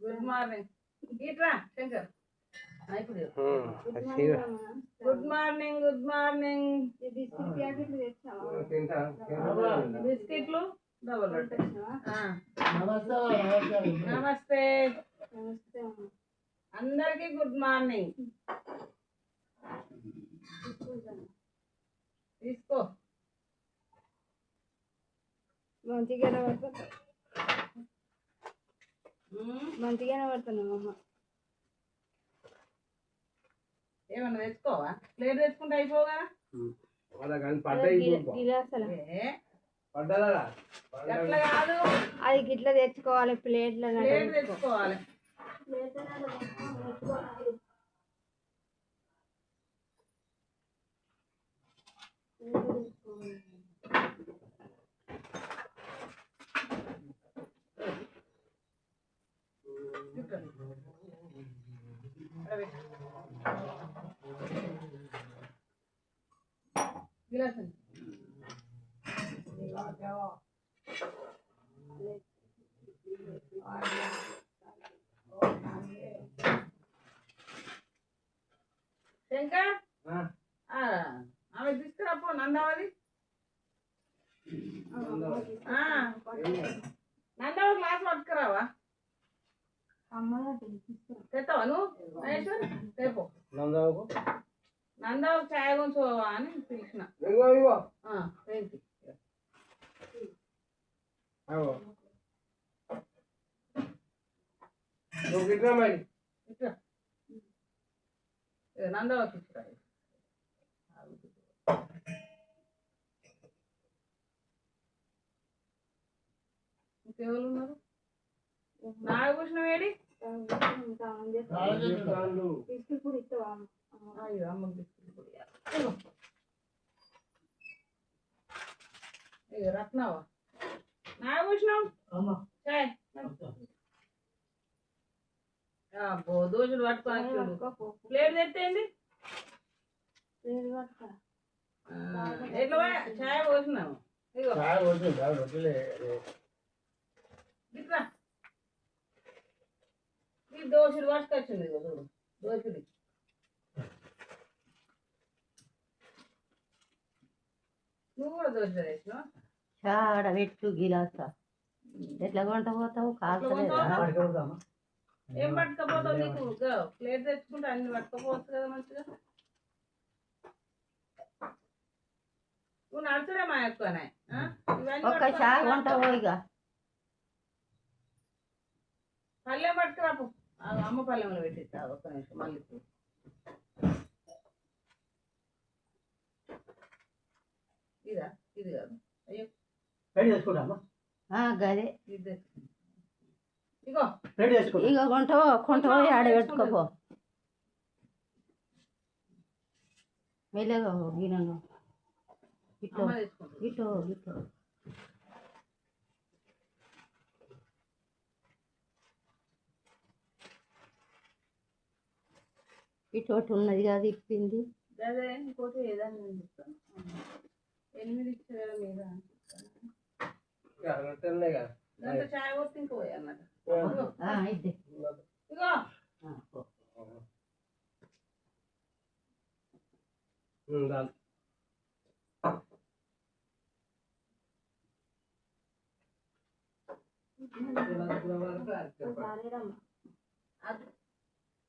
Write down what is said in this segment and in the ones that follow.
Good morning ఇట్రా Shankar good morning good morning బిస్కెట్లు double నమస్తే అందరికి గుడ్ మార్నింగ్ తీసుకో మంచిగానే పడుతున్నావు అమ్మ. ఏమన్నా తెచ్చుకోవా ప్లేట్ తెచ్చుకుంటే అయిపోగా అట్లా కాదు అది గిట్లా తెచ్చుకోవాలి ప్లేట్ తెచ్చుకోవాలి శంకర్ ఆమె తీసుకురాపో నందావది నందావ క్లాస్ పట్టుకురావా తెస్తావా నువ్వు మహేశ్వర్ రేపు నందావు ఛాయ కొంచెం అని పిలిచిన నందావ తీసుకురా ఇంకెవరు ఉన్నారు నాగభూషణం ఏడి అయ్యో అమ్మకి బిస్కెట్ అయ్యో రత్నావా నాగభూషణం చాయ్ అబ్బో దోశలు పట్టుకోవచ్చు ప్లేట్ తెచ్చేయండి ఎట్లా చాయ్ పోసినాము ఇట్లా ఈ దోశలు పట్టుకొచ్చింది చూడు దోశలు నువ్వు కూడా దోశ వేసినావు చాడ పెట్టు గిలాస ఎట్లా కొంట పోతావు కాల్చలేదా ఏం పట్టుకపోతావు నీకు ప్లేట్ తెచ్చుకుంటే అన్ని పట్టుకపోవచ్చు కదా మంచిగా నువ్వు నడుచుడే మా ఎక్కువనే ఒక్క చాయ్ కొంటావు ఇక పల్లెం పట్టుకురాపు అమ్మ పల్లెంలో పెట్టిస్తా ఒక్క నిమిషం మళ్ళీ ఇదా ఇది కాదు అయ్యో గదే ఇది ఇగో ఇక కొంటావో ఆడ పెట్టుకోపో మెల్లగా గిన్నెను ఇటో ఇటో ఇటో ఇటోటి ఉన్నది కదా ఇప్పింది అదే ఇంకోటి ఏదని నేను చెప్తాను 8 ఇచ్చారు మీద దాంట్లో చాయ్ పోతే ఇంకో అన్నమాట ఇగో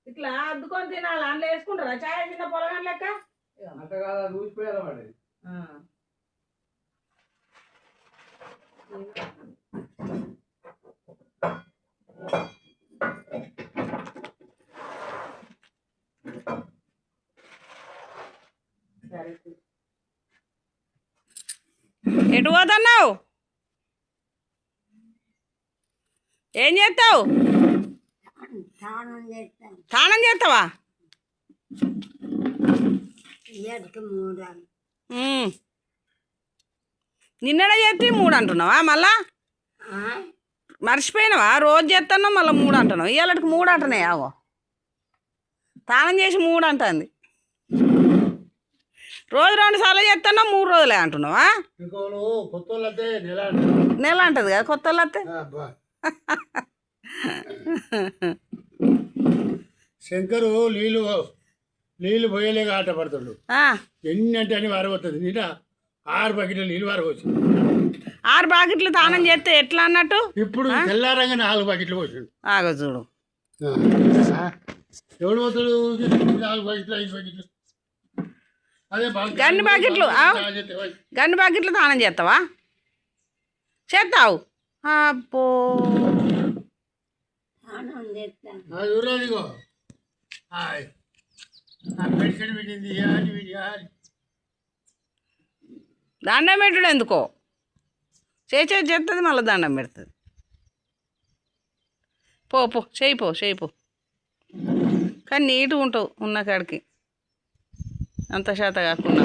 ఇట్లా అద్దుకొని తినాలి అందులో వేసుకుంటారా చాయ్ చిన్న పొలగాని లెక్క అంత కాదా రూసిపోయారా వాడి ఎటు పోతున్నావు ఏం చేస్తావు తానం చేస్తావా నిన్ననే చేస్తే 3 అంటున్నావా మళ్ళా మర్చిపోయినావా రోజు చేస్తున్నావు మళ్ళీ 3 అంటున్నావు ఇవాళకి 3 అంటున్నాయి ఆగో స్నానం చేసి 3 అంటుంది రోజు 2 సార్లు చేస్తున్నావు 3 రోజులే అంటున్నావా నెల అంటది కదా కొత్త వాళ్ళు వస్తే శంకరు నీళ్ళు పోయలేక ఆట పడతాడు ఎన్ని అంటే అని వారబోతుంది నిన్న 6 బకెట్లు నీళ్ళు వారవచ్చు 6 బాకెట్లు స్నానం చేస్తే ఎట్లా అన్నట్టు ఇప్పుడు తెల్లారంగా 4 బకెట్లు పోసాడు ఆగో చూడు ఎవడు పోతాడు 4 బకెట్లు 5 బకెట్లు అదే గన్ని బాకెట్లు గన్ని బాకెట్లు స్నానం చేస్తావా చేస్తావు అబ్బో చూడరాదిగో మెడిసిన్ పెట్టింది దండం పెట్టుడు ఎందుకో చేస్తుంది మళ్ళీ దండం పెడుతుంది పో చేయిపో కానీ నీట్గా ఉంటావు ఉన్న కాడికి అంత శాత కాకుండా